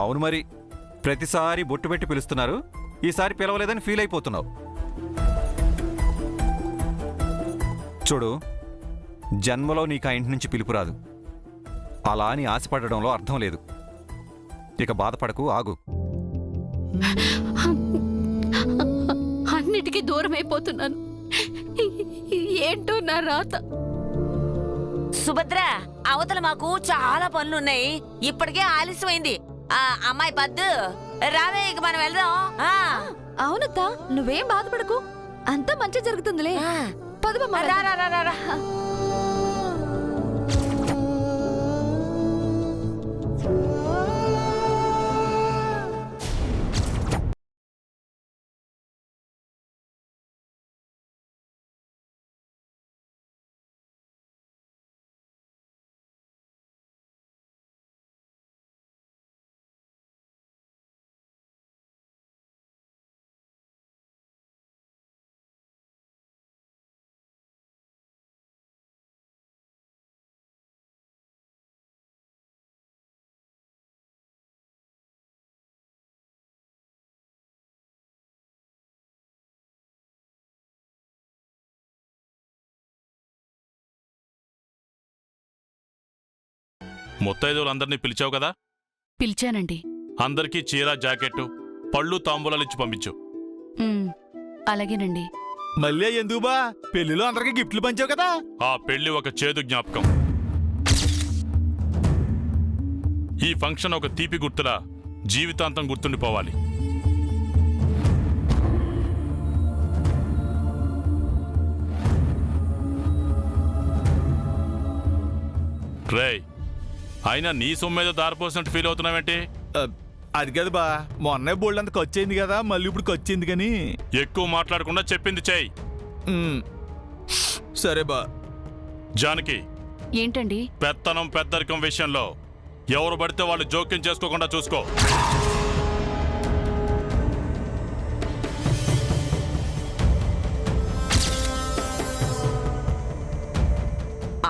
అవును మరి. ప్రతిసారి బొట్టు పెట్టి పిలుస్తున్నారు, ఈసారి పిలవలేదని ఫీల్ అయిపోతున్నావు. చూడు, జన్మలో నీకు ఆ ఇంటి నుంచి పిలుపు రాదు. అలా అని ఆశపడడంలో అర్థం లేదు. ఇక బాధపడకు, ఆగు. అన్నిటికీ దూరం అయిపోతున్నాను. ఏంటో నా రాత. సుభద్ర, అవతల మాకు చాలా పనులున్నాయి, ఇప్పటికే ఆలస్యమైంది. అమ్మాయి పద్దు, రావే, ఇక మనం వెళ్దాం. అవునత్తా, నువ్వేం బాధపడకు, అంతా మంచి జరుగుతుందిలే. పదవమ్మ. ముత్తైదువులందరినీ పిలిచావు కదా? పిలిచానండి. అందరికీ చీర, జాకెట్టు, పళ్ళు, తాంబూలాలు ఇచ్చి పంపించు. అలాగేనండి. మళ్ళీ ఎందుకు బా, పెళ్లిలో అందరికి గిఫ్ట్లు పంచావు కదా. ఆ పెళ్లి ఒక చేదు జ్ఞాపకం. ఈ ఫంక్షన్ ఒక తీపి గుర్తులా జీవితాంతం గుర్తుండిపోవాలి. రేయ్, అయినా నీ సొమ్మేదో దారిపోసినట్టు ఫీల్ అవుతున్నావేంటి? అది కాదు బా, మొన్నే బోల్డ్ అంత ఖర్చు అయింది కదా, మళ్ళీ ఇప్పుడు ఖర్చు అయింది కానీ. ఎక్కువ మాట్లాడకుండా చెప్పింది చెయ్యి. సరే బా. జానకి, ఏంటండి? పెత్తనం పెద్దరికం విషయంలో ఎవరు పడితే వాళ్ళు జోక్యం చేసుకోకుండా చూసుకో.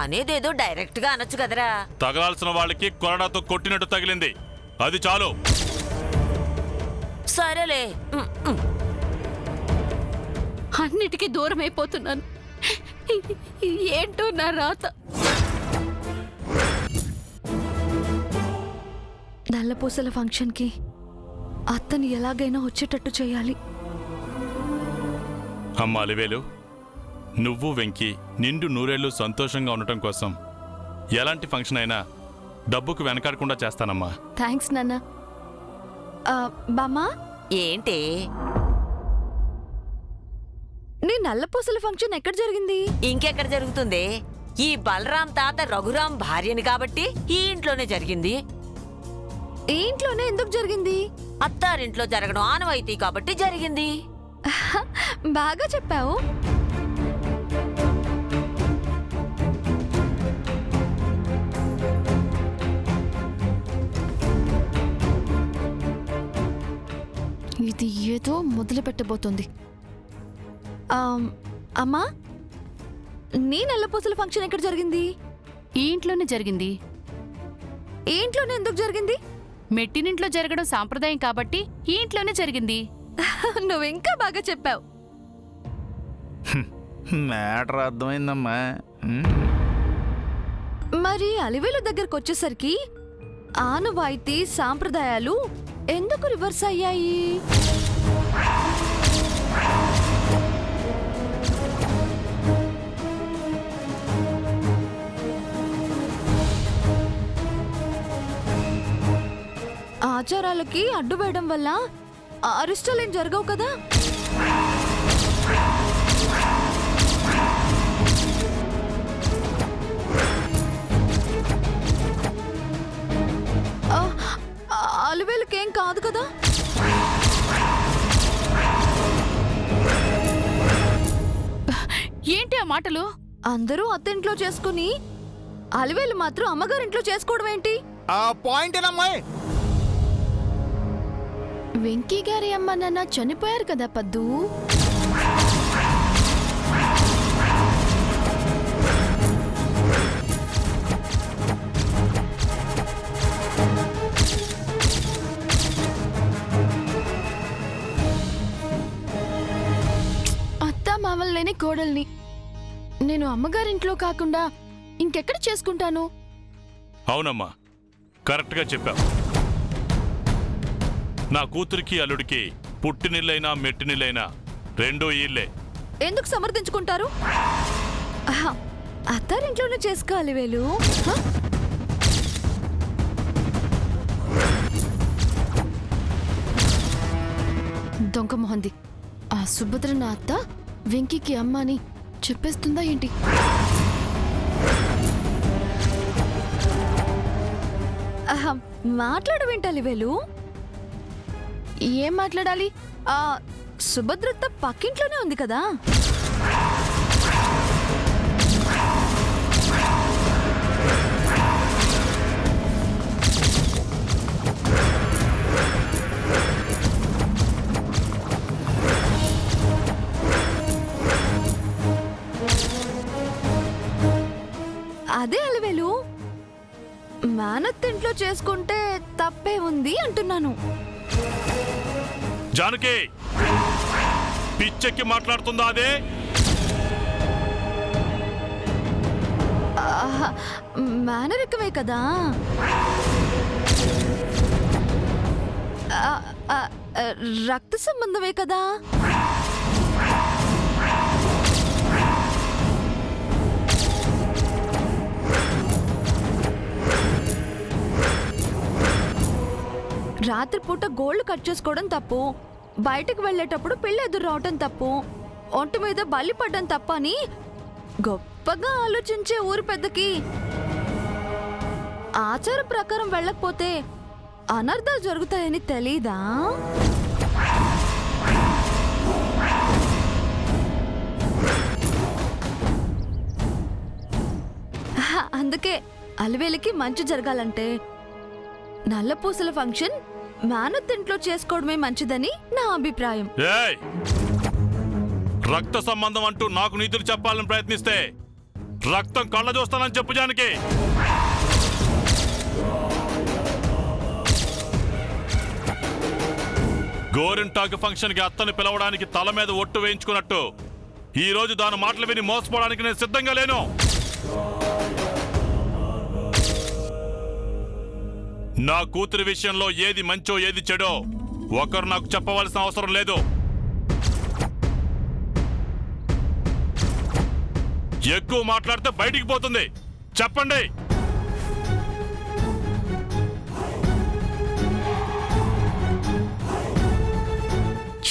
అనేదేదో డైరెక్ట్ గా అనొచ్చు కదరా. తగలాల్సిన వాళ్ళకి కొరడాతో కొట్టినట్టు తగిలింది, అది చాలు. సరేలే. అన్నిటికీ దూరం అయిపోతున్నాను. ఏంటో నా రాత. నల్లపూసల ఫంక్షన్కి అత్తని ఎలాగైనా వచ్చేటట్టు చేయాలి. అమ్మ అలివేలు, నువ్వు వెంకీ నిండు నూరేళ్లు సంతోషంగా ఉండటం కోసం ఎలాంటి ఫంక్షన్ అయినా డబ్బుకు వెనకాడకుండా చేస్తానమ్మా. థ్యాంక్స్ నాన్న. బామ్మా, ఏంటి? నీ నల్లపూసల ఫంక్షన్ ఎక్కడ జరిగింది? ఇంకెక్కడ జరుగుతుంది? ఈ బలరాం తాత రఘురాం భార్యని కాబట్టి ఈ ఇంట్లోనే జరిగింది. ఈ ఇంట్లోనే ఎందుకు జరిగింది? అత్తారింట్లో జరగడం ఆనవాయితీ కాబట్టి జరిగింది. బాగా చెప్పావు. ఇది ఏదో మొదలు పెట్టబోతుంది. అమ్మా, నీ నల్లపూసల ఫంక్షన్ ఎక్కడ జరిగింది? ఈ ఇంట్లోనే జరిగింది. ఈ ఇంట్లోనే ఎందుకు జరిగింది? మెట్టినింట్లో జరగడం సాంప్రదాయం కాబట్టి ఈ ఇంట్లోనే జరిగింది. నువ్వు ఇంకా బాగా చెప్పావు. మ్యాటర్ అర్థమైందమ్మా. మరి అలివేలు దగ్గరకు వచ్చేసరికి ఆనవాయితీ సాంప్రదాయాలు ఎందుకు రివర్స్ అయ్యాయి? ఆచారాలకి అడ్డు వేయడం వల్ల అరిష్టాలేం జరగవు కదా. అలివేలుకేం కాదు కదా. ఏంటి ఆ మాటలు? అందరూ అత్తింట్లో చేసుకుని అలివేలు మాత్రం అమ్మగారింట్లో చేసుకోవడం ఏంటి? ఆ పాయింట్ ఏనమ్మాయి. వెంకీ గారి అమ్మ నాన్న చనిపోయారు కదా పద్దు. నేనే కోడల్ని. నేను అమ్మగారింట్లో కాకుండా ఇంకెక్కడ చేసుకుంటాను? అవునమ్మా, కరెక్ట్గా చెప్పావు. నా కూతురికి అల్లుడికి పుట్టినిల్లైనా మెట్టినిల్లైనా రెండో ఇల్లే. ఎందుకు సమర్థించుకుంటారు? ఆహా, అత్తారింట్లోనే చేసుకోవాలి వేలు. హ? దొంగ మొహంది. ఆ సుభద్ర నా అత్త వెంకీకి అమ్మ అని చెప్పేస్తుందా ఏంటి? ఆహా, మాట్లాడవేంటాలి వేలు? ఏం మాట్లాడాలి? ఆ సుభద్రత్త పక్కింట్లోనే ఉంది కదా. అదే అలవేలు, మేనత్తింట్లో చేసుకుంటే తప్పే ఉంది అంటున్నాను. జానకి, పిచ్చెక్కి మాట్లాడుతుందా అదే? ఆహా, మేనరికమే కదా. ఆ, ఆ, రక్త సంబంధమే కదా. రాత్రిపూట గోళ్లు కట్ చేసుకోవడం తప్పు, బయటకు వెళ్ళేటప్పుడు పెళ్లి ఎదురు రావటం తప్పు, ఒంటి మీద బలి పడ్డం తప్ప అని గొప్పగా ఆలోచించే ఊరి పెద్దకి ఆచార ప్రకారం వెళ్ళకపోతే అనర్థాలు జరుగుతాయని తెలీదా? అందుకే అలివేలికి మంచి జరగాలంటే నల్లపూసల ఫంక్షన్ మేనత్తింట్లో చేసుకోవడమే మంచిదని నా అభిప్రాయం. ఏయ్, రక్త సంబంధం అంటూ నాకు నీతులు చెప్పాలని ప్రయత్నిస్తే రక్తం కళ్ళ చూస్తానని చెప్పు జానకి. గోరింటాకు ఫంక్షన్ కి అత్తని పిలవడానికి తల మీద ఒట్టు వేయించుకున్నట్టు ఈ రోజు దాని మాటలు విని మోసపోవడానికి నేను సిద్ధంగా లేను. నా కూతురి విషయంలో ఏది మంచో ఏది చెడో ఒకరు నాకు చెప్పవలసిన అవసరం లేదు. ఎక్కువ మాట్లాడితే బయటికి పోతుంది. చెప్పండి.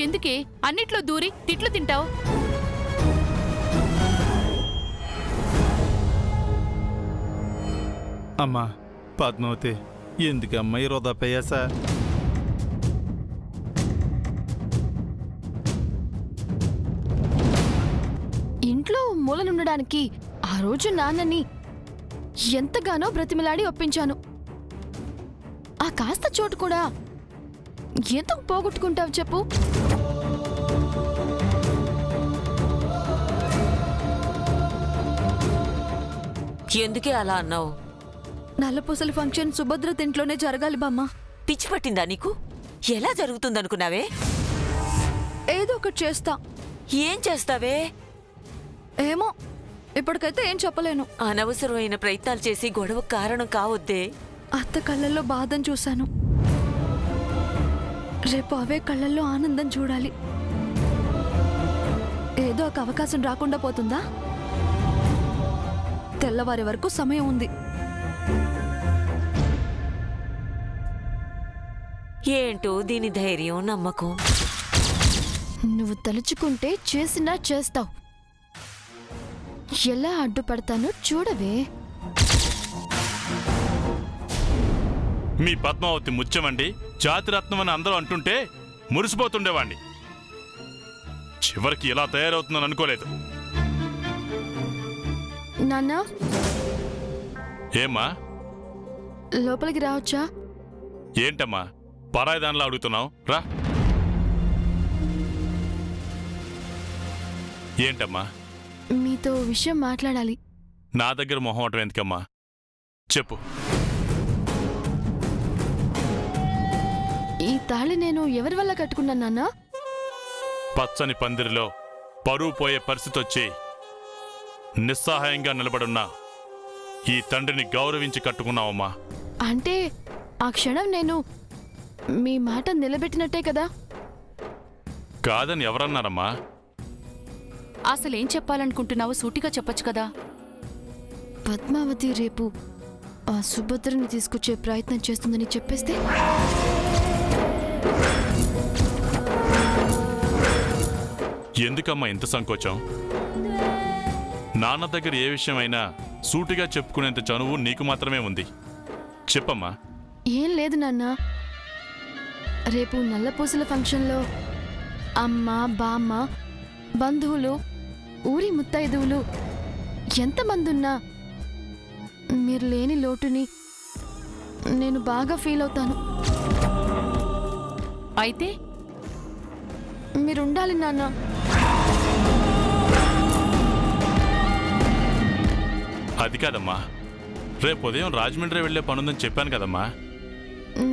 ఎందుకే అన్నిట్లో దూరి తిట్లు తింటావు? అమ్మా పద్మావతి, ఎందుకమ్మా ఈ వృధాపేయాస? ఇంట్లో మూలనుండడానికి ఆ రోజు నాన్నని ఎంతగానో బ్రతిమలాడి ఒప్పించాను. ఆ కాస్త చోటు కూడా ఎందుకు పోగొట్టుకుంటావు చెప్పు? ఎందుకే అలా అన్నావు? నల్లపూసల ఫంక్షన్ సుభద్ర తింట్లోనే జరగాలి బామ్మ. పిచ్చి పట్టిందా నీకు? ఎలా జరుగుతుందనుకున్నావే? ఏదో ఒకటి చేస్తా. ఏం చేస్తావే? ఏమో, ఇప్పటికైతే ఏం చెప్పలేను. అనవసరమైన ప్రయత్నాలు చేసి గొడవ కారణం కావద్దే. అత్త కళ్ళల్లో బాధను చూశాను, రేపు అవే కళ్ళల్లో ఆనందం చూడాలి. ఏదో ఒక అవకాశం రాకుండా పోతుందా? తెల్లవారి వరకు సమయం ఉంది. ఏంటో దీని ధైర్యం, నమ్మకం. నువ్వు తలుచుకుంటే చేసినా చేస్తావు. ఎలా అడ్డుపడతానో చూడవే. మీ పద్మావతి ముత్యమండి, జాతిరత్నం అని అందరూ అంటుంటే మురిసిపోతుండేవాణ్ణి. చివరికి ఇలా తయారవుతుందని అనుకోలేదు. నాన్నా, ఏమ్మా? లోపలికి రావచ్చా? ఏంటమ్మా పరాయి దానిలా అడుగుతున్నావు? రా. ఏంటమ్మా? మీతో విషయం మాట్లాడాలి. నా దగ్గర మొహమాటం ఎందుకమ్మా? చెప్పు. ఈ తాళి నేను ఎవరి వల్ల కట్టుకున్నాను నాన్నా? పచ్చని పందిరిలో పరువు పోయే పరిస్థితి వచ్చి నిస్సహాయంగా నిలబడున్న ఈ తండ్రిని గౌరవించి కట్టుకున్నావమ్మా. అంటే ఆ క్షణం నేను మీ మాట నిలబెట్టినట్టే కదా? కాదని ఎవరన్నారమ్మా? అసలేం చెప్పాలనుకుంటున్నావో సూటిగా చెప్పొచ్చు కదా. పద్మావతి రేపు ఆ సుభద్రని తీసుకొచ్చే ప్రయత్నం చేస్తుందని చెప్పేస్తే? ఎందుకమ్మా ఇంత సంకోచం? నాన్న దగ్గర ఏ విషయమైనా సూటిగా చెప్పుకునేంత చనువు నీకు మాత్రమే ఉంది. చెప్పమ్మా. ఏం లేదు నాన్న. రేపు నల్లపూసల ఫంక్షన్లో అమ్మ, బామ్మ, బంధువులు, ఊరి ముత్తైదువులు ఎంతమంది ఉన్నా మీరు లేని లోటుని నేను బాగా ఫీల్ అవుతాను. అయితే మీరుండాలి నాన్న. అది కాదమ్మా, రేపు ఉదయం రాజమండ్రి వెళ్లే పనుందని చెప్పాను కదమ్మా.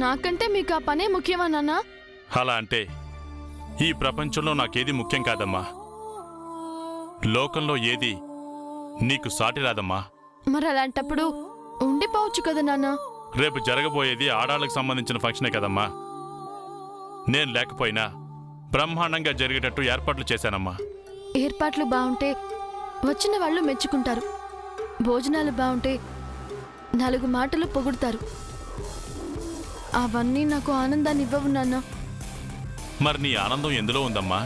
నాకంటే మీకు ఆ పనే ముఖ్యమా నాన్న? అలా అంటే ఈ ప్రపంచంలో నాకేది ముఖ్యం కాదమ్మా. లోకంలో ఏది నీకు సాటి రాదమ్మా. మరి అలాంటప్పుడు ఉండిపోవచ్చు కదా నాన్న? రేపు జరగబోయేది ఆడాళ్ళకు సంబంధించిన ఫంక్షనే కదమ్మా. నేను లేకపోయినా బ్రహ్మాండంగా జరిగేటట్టు ఏర్పాట్లు చేశానమ్మా. ఏర్పాట్లు బాగుంటే వచ్చిన వాళ్ళు మెచ్చుకుంటారు. భోజనాలు బాగుంటే 4 మాటలు పొగుడతారు. అవన్నీ నాకు ఆనందాన్ని ఇవ్వవు నాన్న. మరి నీ ఆనందం ఎందులో ఉందమ్మా?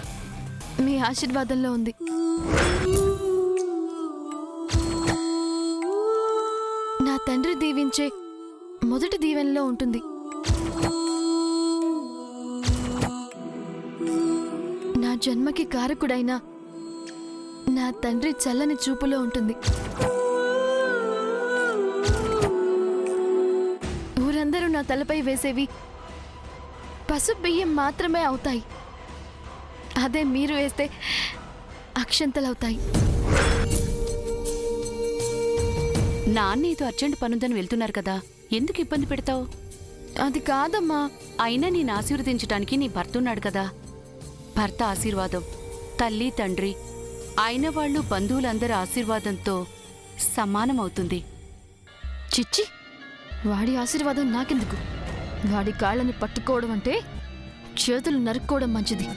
మీ ఆశీర్వాదంలో ఉంది. నా తండ్రి దీవించే మొదటి దీవెనలో ఉంటుంది. నా జన్మకి కారకుడైన నా తండ్రి చల్లని చూపులో ఉంటుంది. ఊరందరూ నా తలపై వేసేవి పసుపు బియ్యం మాత్రమే అవుతాయి. అదే మీరు వేస్తే అక్షంతలవుతాయి. నాన్న ఏదో అర్జెంట్ పనుందని వెళ్తున్నారు కదా, ఎందుకు ఇబ్బంది పెడతావు? అది కాదమ్మా. అయినా నేను ఆశీర్వదించడానికి నీ భర్త ఉన్నాడు కదా. భర్త ఆశీర్వాదం తల్లి, తండ్రి, అయిన వాళ్ళు, బంధువులందరి ఆశీర్వాదంతో సమానమవుతుంది. చిచ్చి, వాడి ఆశీర్వాదం నాకెందుకు? వాడి కాళ్ళని పట్టుకోవడం అంటే చేతులు నరుక్కోవడం మంచిది.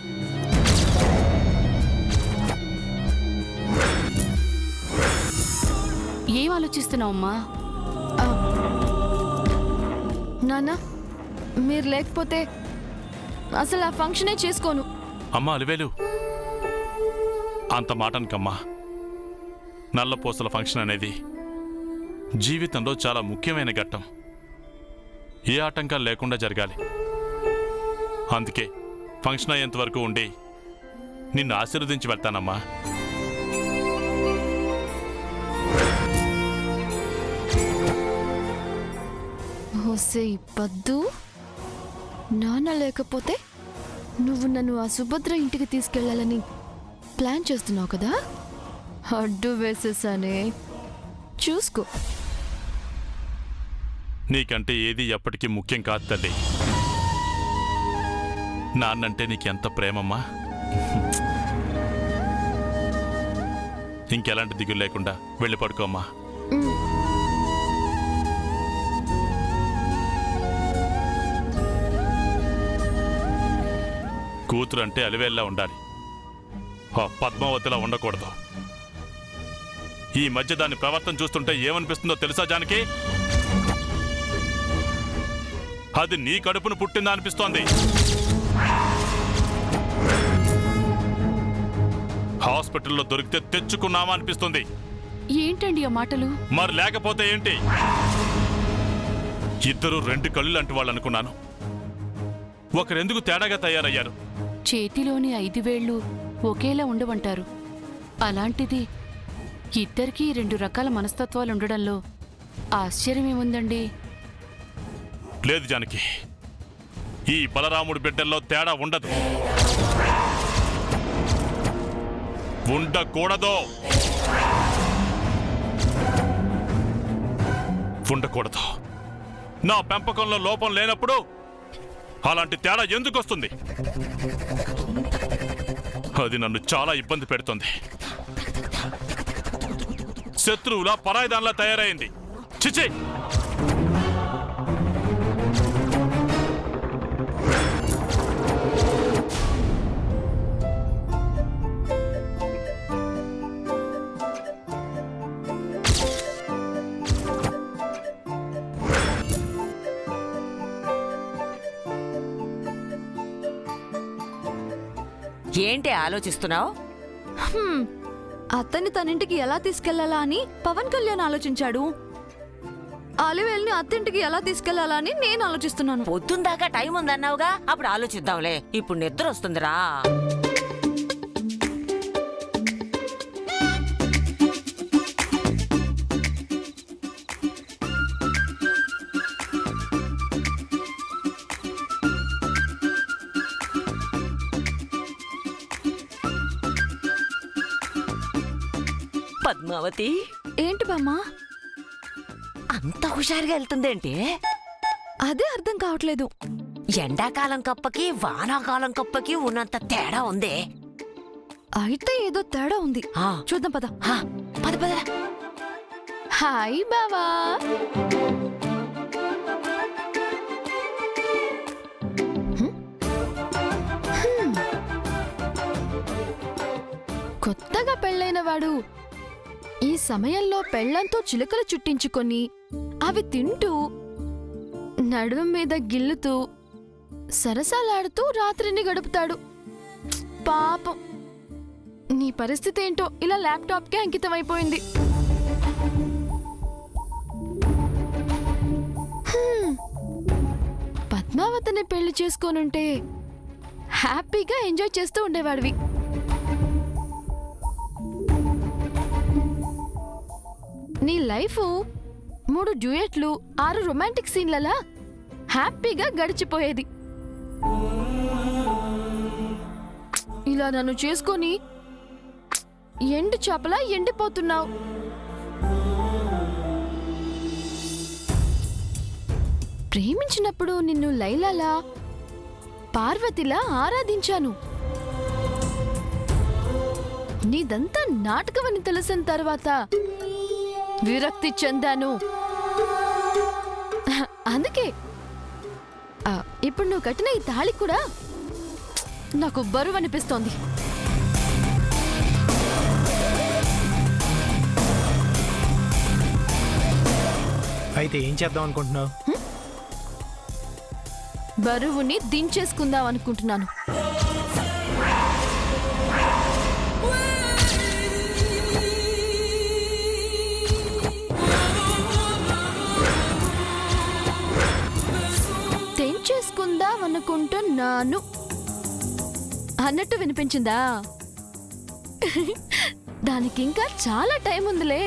ఏం ఆలోచిస్తున్నావమ్మా? నాన్న, మీరు లేకపోతే అసలు ఆ ఫంక్షనే చేసుకోను. అమ్మా అలివేలు, అంత మాటనికమ్మా. నల్లపూసల ఫంక్షన్ అనేది జీవితంలో చాలా ముఖ్యమైన ఘట్టం. ఏ ఆటంకాలు లేకుండా జరగాలి. అందుకే ఫంక్షన్ అయ్యేంత వరకు ఉండి నిన్ను ఆశీర్వదించి వెళ్తానమ్మా. ఓసే పద్దు, నాన్న లేకపోతే నువ్వు నన్ను ఆ సుభద్ర ఇంటికి తీసుకెళ్లాలని ప్లాన్ చేస్తున్నావు కదా? అడ్డు వేసేసానే, చూసుకో. నీకంటే ఏది ఎప్పటికీ ముఖ్యం కాదు తల్లి. నాన్నంటే నీకెంత ప్రేమమ్మా. ఇంకెలాంటి దిగులు లేకుండా వెళ్ళి పడుకోమ్మా. కూతురు అంటే అలివేల్లా ఉండాలి, పద్మావతిలా ఉండకూడదు. ఈ మధ్య దాని ప్రవర్తన చూస్తుంటే ఏమనిపిస్తుందో తెలుసా జానకి? అది నీ కడుపును పుట్టిందా అనిపిస్తోంది. హాస్పిటల్లో దొరికితే తెచ్చుకున్నామా అనిపిస్తుంది. ఏంటండి ఆ మాటలు? మరి లేకపోతే ఏంటి? ఇద్దరు 2 కళ్ళు లాంటి వాళ్ళు అనుకున్నాను. ఒకరెందుకు తేడాగా తయారయ్యారు? చేతిలోని 5 వేళ్లు ఒకేలా ఉండవంటారు. అలాంటిది ఇద్దరికీ 2 రకాల మనస్తత్వాలుండడంలో ఆశ్చర్యమేముందండి? లేదు జానకి, ఈ బలరాముడి బిడ్డల్లో తేడా ఉండదు, ఉండకూడదు, ఉండకూడదు. నా పెంపకంలో లోపం లేనప్పుడు అలాంటి తేడా ఎందుకు వస్తుంది? అది నన్ను చాలా ఇబ్బంది పెడుతోంది. శత్రువులా పరాయిదాన్లా తయారైంది. చిచి! ఏంటి ఆలోచిస్తున్నావు? అత్తని తనింటికి ఎలా తీసుకెళ్లాలా అని పవన్ కళ్యాణ్ ఆలోచించాడు. అలివేల్ని అత్తింటికి ఎలా తీసుకెళ్లాలా అని నేను ఆలోచిస్తున్నాను. పొద్దుందాకా టైం ఉందన్నావుగా, అప్పుడు ఆలోచిద్దాంలే. ఇప్పుడు నిద్ర వస్తుందిరా. పద్మావతి, ఏంటి బామ్మా? అంత హుషారుగా వెళ్తుందేంటి? అదే అర్థం కావట్లేదు. ఎండాకాలం కప్పకి వానాకాలం కప్పకి ఉన్నంత తేడా ఉందే. అయితే ఏదో తేడా ఉంది. ఆ, చూద్దాం పద. ఆ, పద పద. హాయ్ బావా. కొత్తగా పెళ్ళైన వాడు ఈ సమయంలో పెళ్ళంతో చిలుకలు చుట్టించుకొని అవి తింటూ నడుము మీద గిల్లుతూ సరసాలాడుతూ రాత్రిని గడుపుతాడు. పాపం నీ పరిస్థితి ఏంటో ఇలా ల్యాప్టాప్కే అంకితమైపోయింది. పద్మావతిని పెళ్లి చేసుకోనుంటే హ్యాపీగా ఎంజాయ్ చేస్తూ ఉండేవాడివి. నీ లైఫ్ 3 డ్యూయెట్లు 6 రొమాంటిక్ సీన్లలా హ్యాపీగా గడిచిపోయేది. ఇలా నన్ను చేసుకొని ఎండు చేపలా ఎండిపోతున్నావు. ప్రేమించినప్పుడు నిన్ను లైలాలా పార్వతిలా ఆరాధించాను. నీదంతా నాటకమని తెలిసిన తర్వాత విరక్తి చెందాను. అందుకే ఇప్పుడు నువ్వు కట్టిన ఈ తాళి కూడా నాకు బరువు అనిపిస్తోంది. అయితే ఏం చేద్దాం అనుకుంటున్నావు? బరువుని దించేసుకుందాం అనుకుంటున్నాను. తెంచేసుకుందాం అనుకుంటున్నాను అన్నట్టు వినిపించిందా? దానికి ఇంకా చాలా టైం ఉందిలే.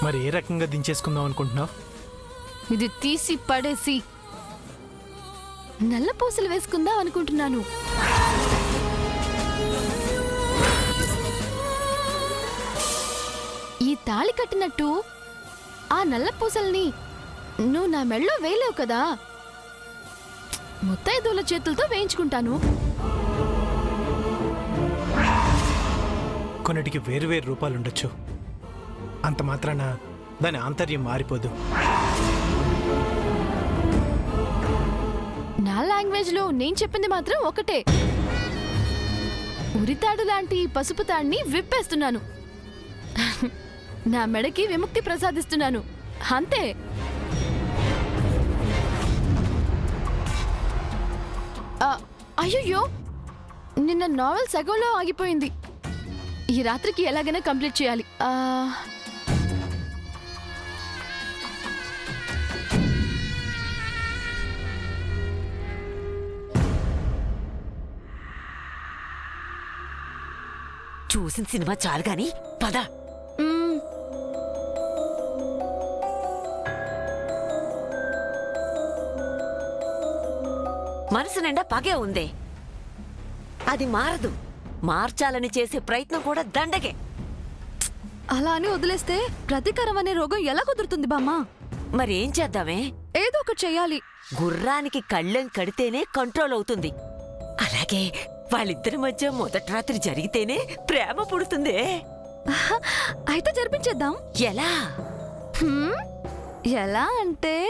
మరి ఏ రకంగా దించేసుకుందాం అనుకుంటున్నావు? ఇది తీసి పడేసి నల్ల పూసలు వేసుకుందాం అనుకుంటున్నాను. ఈ తాళి కట్టినట్టు ఆ నల్ల పూసల్ని నువ్వు నా మెళ్ళో వేయలేవు కదా, ముత్తైదుల చేతులతో వేయించుకుంటాను. కొన్నిటికి వేరు వేరు రూపాలు ఉండొచ్చు, అంత మాత్రాన దాని ఆంతర్యం మారిపోదు. నా లాంగ్వేజ్లో నేను చెప్పింది మాత్రం ఒకటే. ఉరితాడు లాంటి ఈ పసుపు తాడిని విప్పేస్తున్నాను. నా మెడకి విముక్తి ప్రసాదిస్తున్నాను, అంతే. అయ్యో, నిన్న నావెల్ సగంలో ఆగిపోయింది. ఈ రాత్రికి ఎలాగైనా కంప్లీట్ చేయాలి. చూసిన సినిమా చాలు గాని పద. మనసు నిండా పగే ఉందే, అది మారదు. మార్చాలని చేసే ప్రయత్నం కూడా దండగే. అలా అని వదిలేస్తే ప్రతీకారం అనే రోగం ఎలా కుదురుతుంది బామ్మా? మరేం చేద్దామే? ఏదో ఒకటి చెయ్యాలి. గుర్రానికి కళ్ళెం కడితేనే కంట్రోల్ అవుతుంది. అలాగే వాళ్ళిద్దరి మధ్య మొదటి రాత్రి జరిగితేనే ప్రేమ పుడుతుందే. అయితే జరిపించేద్దాం. ఎలా? హ్మ్? ఎలా అంటే